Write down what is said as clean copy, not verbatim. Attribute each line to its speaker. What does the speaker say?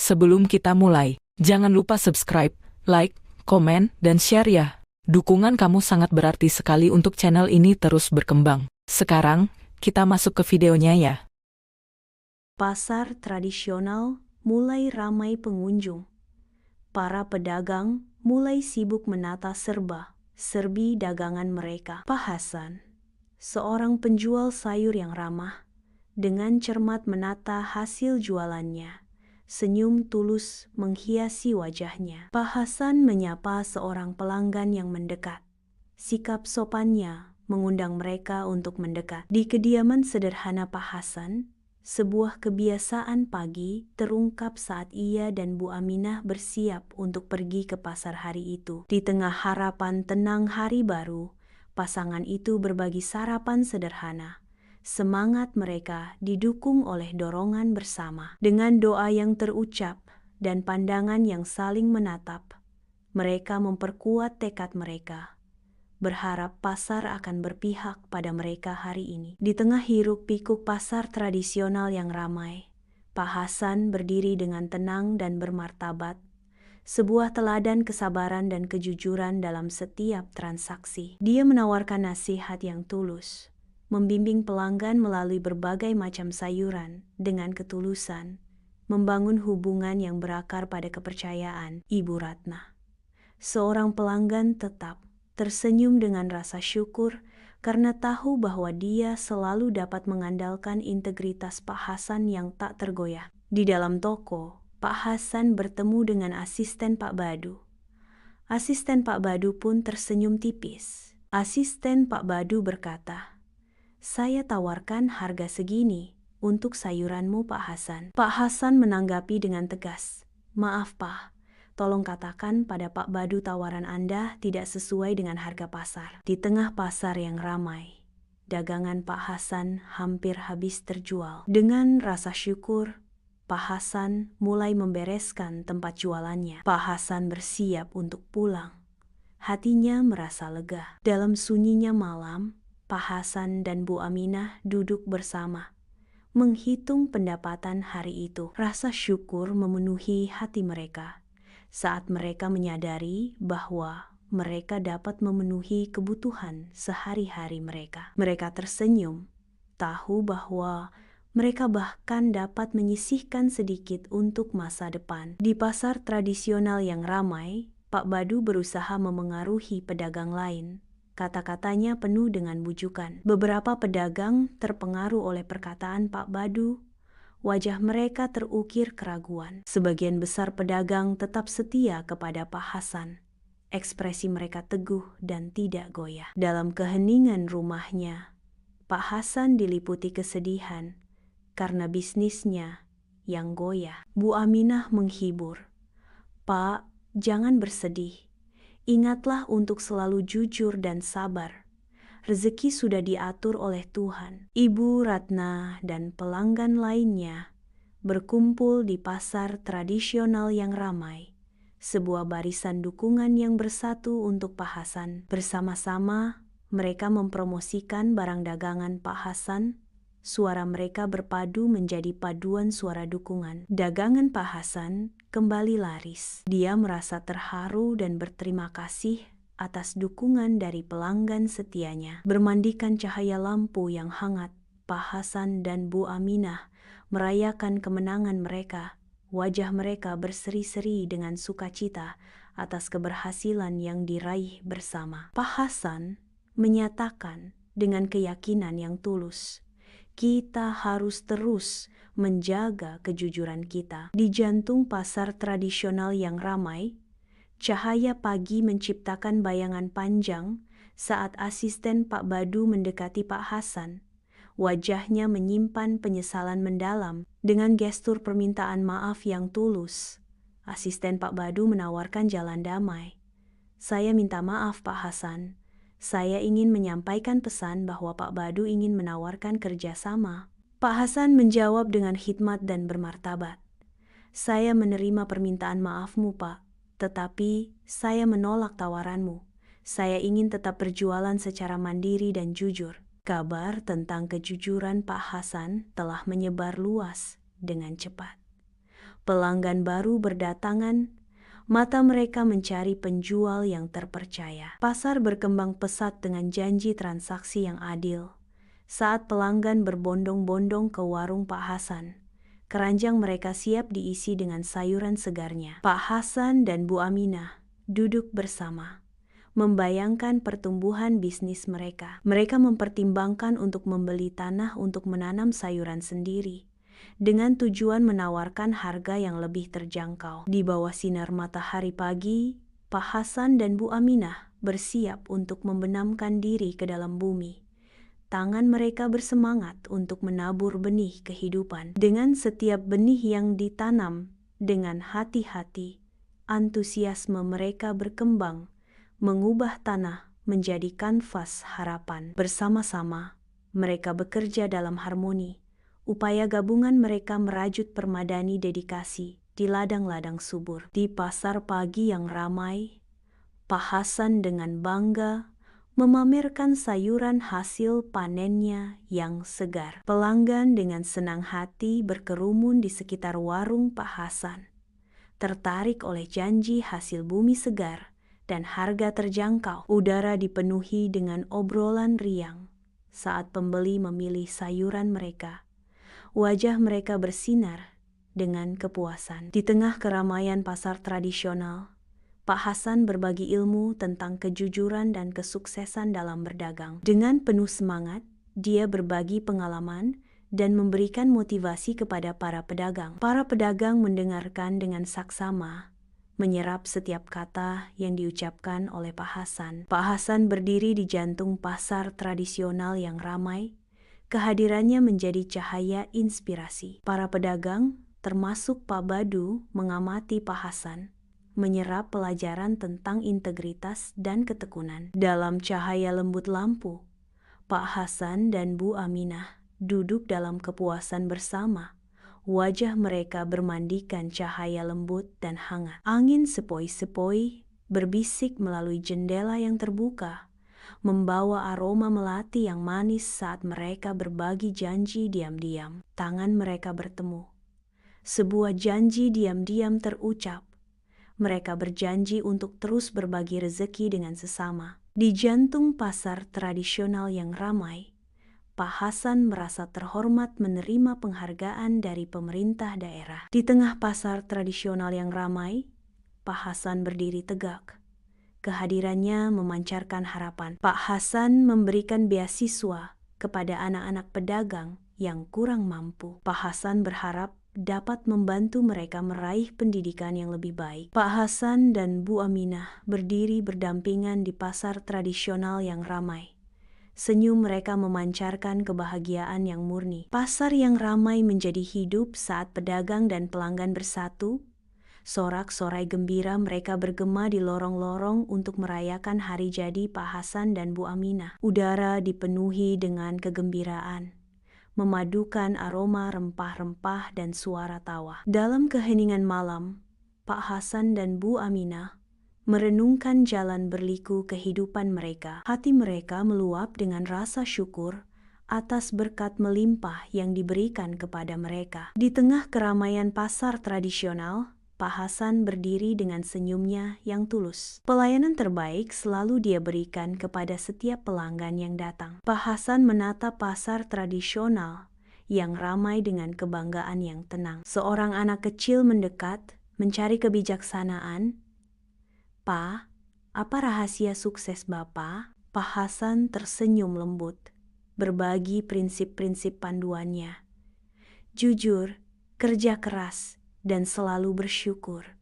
Speaker 1: Sebelum kita mulai, jangan lupa subscribe, like, komen, dan share ya. Dukungan kamu sangat berarti sekali untuk channel ini terus berkembang. Sekarang, kita masuk ke videonya ya.
Speaker 2: Pasar tradisional mulai ramai pengunjung. Para pedagang mulai sibuk menata serba-serbi dagangan mereka. Pak Hasan, seorang penjual sayur yang ramah, dengan cermat menata hasil jualannya. Senyum tulus menghiasi wajahnya. Pak Hasan menyapa seorang pelanggan yang mendekat. Sikap sopannya mengundang mereka untuk mendekat. Di kediaman sederhana Pak Hasan, sebuah kebiasaan pagi terungkap saat ia dan Bu Aminah bersiap untuk pergi ke pasar hari itu. Di tengah harapan tenang hari baru, pasangan itu berbagi sarapan sederhana. Semangat mereka didukung oleh dorongan bersama. Dengan doa yang terucap dan pandangan yang saling menatap, mereka memperkuat tekad mereka, berharap pasar akan berpihak pada mereka hari ini. Di tengah hiruk-pikuk pasar tradisional yang ramai, Pak Hasan berdiri dengan tenang dan bermartabat, sebuah teladan kesabaran dan kejujuran dalam setiap transaksi. Dia menawarkan nasihat yang tulus, membimbing pelanggan melalui berbagai macam sayuran dengan ketulusan, membangun hubungan yang berakar pada kepercayaan. Ibu Ratna, seorang pelanggan, tetap tersenyum dengan rasa syukur karena tahu bahwa dia selalu dapat mengandalkan integritas Pak Hasan yang tak tergoyah. Di dalam toko, Pak Hasan bertemu dengan asisten Pak Badu. Asisten Pak Badu pun tersenyum tipis. Asisten Pak Badu berkata, "Saya tawarkan harga segini untuk sayuranmu, Pak Hasan." Pak Hasan menanggapi dengan tegas, "Maaf Pak, tolong katakan pada Pak Badu tawaran Anda tidak sesuai dengan harga pasar." Di tengah pasar yang ramai, dagangan Pak Hasan hampir habis terjual. Dengan rasa syukur, Pak Hasan mulai membereskan tempat jualannya. Pak Hasan bersiap untuk pulang. Hatinya merasa lega. Dalam sunyinya malam, Pak Hasan dan Bu Aminah duduk bersama, menghitung pendapatan hari itu. Rasa syukur memenuhi hati mereka saat mereka menyadari bahwa mereka dapat memenuhi kebutuhan sehari-hari mereka. Mereka tersenyum, tahu bahwa mereka bahkan dapat menyisihkan sedikit untuk masa depan. Di pasar tradisional yang ramai, Pak Badu berusaha memengaruhi pedagang lain. Kata-katanya penuh dengan bujukan. Beberapa pedagang terpengaruh oleh perkataan Pak Badu. Wajah mereka terukir keraguan. Sebagian besar pedagang tetap setia kepada Pak Hasan. Ekspresi mereka teguh dan tidak goyah. Dalam keheningan rumahnya, Pak Hasan diliputi kesedihan karena bisnisnya yang goyah. Bu Aminah menghibur, "Pak, jangan bersedih. Ingatlah untuk selalu jujur dan sabar. Rezeki sudah diatur oleh Tuhan." Ibu Ratna dan pelanggan lainnya berkumpul di pasar tradisional yang ramai. Sebuah barisan dukungan yang bersatu untuk Pak Hasan. Bersama-sama, mereka mempromosikan barang dagangan Pak Hasan. Suara mereka berpadu menjadi paduan suara dukungan. Dagangan Pak Hasan kembali laris. Dia merasa terharu dan berterima kasih atas dukungan dari pelanggan setianya. Bermandikan cahaya lampu yang hangat, Pak Hasan dan Bu Aminah merayakan kemenangan mereka. Wajah mereka berseri-seri dengan sukacita atas keberhasilan yang diraih bersama. Pak Hasan menyatakan dengan keyakinan yang tulus, "Kita harus terus menjaga kejujuran kita." Di jantung pasar tradisional yang ramai, cahaya pagi menciptakan bayangan panjang saat asisten Pak Badu mendekati Pak Hasan. Wajahnya menyimpan penyesalan mendalam. Dengan gestur permintaan maaf yang tulus, asisten Pak Badu menawarkan jalan damai. "Saya minta maaf Pak Hasan. Saya ingin menyampaikan pesan bahwa Pak Badu ingin menawarkan kerjasama." Pak Hasan menjawab dengan hikmat dan bermartabat, "Saya menerima permintaan maafmu Pak, tetapi saya menolak tawaranmu. Saya ingin tetap berjualan secara mandiri dan jujur." Kabar tentang kejujuran Pak Hasan telah menyebar luas dengan cepat. pelanggan baru berdatangan, mata mereka mencari penjual yang terpercaya. Pasar berkembang pesat dengan janji transaksi yang adil. Saat pelanggan berbondong-bondong ke warung Pak Hasan, keranjang mereka siap diisi dengan sayuran segarnya. Pak Hasan dan Bu Aminah duduk bersama, membayangkan pertumbuhan bisnis mereka. Mereka mempertimbangkan untuk membeli tanah untuk menanam sayuran sendiri, dengan tujuan menawarkan harga yang lebih terjangkau. Di bawah sinar matahari pagi, Pak Hasan dan Bu Aminah bersiap untuk membenamkan diri ke dalam bumi. Tangan mereka bersemangat untuk menabur benih kehidupan. Dengan setiap benih yang ditanam dengan hati-hati, antusiasme mereka berkembang, mengubah tanah menjadi kanvas harapan. Bersama-sama, mereka bekerja dalam harmoni. Upaya gabungan mereka merajut permadani dedikasi di ladang-ladang subur. Di pasar pagi yang ramai, Pak Hasan dengan bangga memamerkan sayuran hasil panennya yang segar. Pelanggan dengan senang hati berkerumun di sekitar warung Pak Hasan, tertarik oleh janji hasil bumi segar dan harga terjangkau. Udara dipenuhi dengan obrolan riang saat pembeli memilih sayuran mereka. Wajah mereka bersinar dengan kepuasan. Di tengah keramaian pasar tradisional, Pak Hasan berbagi ilmu tentang kejujuran dan kesuksesan dalam berdagang. Dengan penuh semangat, dia berbagi pengalaman dan memberikan motivasi kepada para pedagang. Para pedagang mendengarkan dengan saksama, menyerap setiap kata yang diucapkan oleh Pak Hasan. Pak Hasan berdiri di jantung pasar tradisional yang ramai. Kehadirannya menjadi cahaya inspirasi. Para pedagang, termasuk Pak Badu, mengamati Pak Hasan, menyerap pelajaran tentang integritas dan ketekunan. Dalam cahaya lembut lampu, Pak Hasan dan Bu Aminah duduk dalam kepuasan bersama. Wajah mereka bermandikan cahaya lembut dan hangat. Angin sepoi-sepoi berbisik melalui jendela yang terbuka, membawa aroma melati yang manis saat mereka berbagi janji diam-diam. Tangan mereka bertemu. Sebuah janji diam-diam terucap. Mereka berjanji untuk terus berbagi rezeki dengan sesama. Di jantung pasar tradisional yang ramai, Pak Hasan merasa terhormat menerima penghargaan dari pemerintah daerah. Di tengah pasar tradisional yang ramai, Pak Hasan berdiri tegak. Kehadirannya memancarkan harapan. Pak Hasan memberikan beasiswa kepada anak-anak pedagang yang kurang mampu. Pak Hasan berharap dapat membantu mereka meraih pendidikan yang lebih baik. Pak Hasan dan Bu Aminah berdiri berdampingan di pasar tradisional yang ramai. Senyum mereka memancarkan kebahagiaan yang murni. Pasar yang ramai menjadi hidup saat pedagang dan pelanggan bersatu. Sorak-sorai gembira mereka bergema di lorong-lorong untuk merayakan hari jadi Pak Hasan dan Bu Aminah. Udara dipenuhi dengan kegembiraan, memadukan aroma rempah-rempah dan suara tawa. Dalam keheningan malam, Pak Hasan dan Bu Aminah merenungkan jalan berliku kehidupan mereka. Hati mereka meluap dengan rasa syukur atas berkat melimpah yang diberikan kepada mereka. Di tengah keramaian pasar tradisional, Pak Hasan berdiri dengan senyumnya yang tulus. Pelayanan terbaik selalu dia berikan kepada setiap pelanggan yang datang. Pak Hasan menatap pasar tradisional yang ramai dengan kebanggaan yang tenang. Seorang anak kecil mendekat, mencari kebijaksanaan. "Pak, apa rahasia sukses Bapak?" Pak Hasan tersenyum lembut, berbagi prinsip-prinsip panduannya. Jujur, kerja keras, dan selalu bersyukur.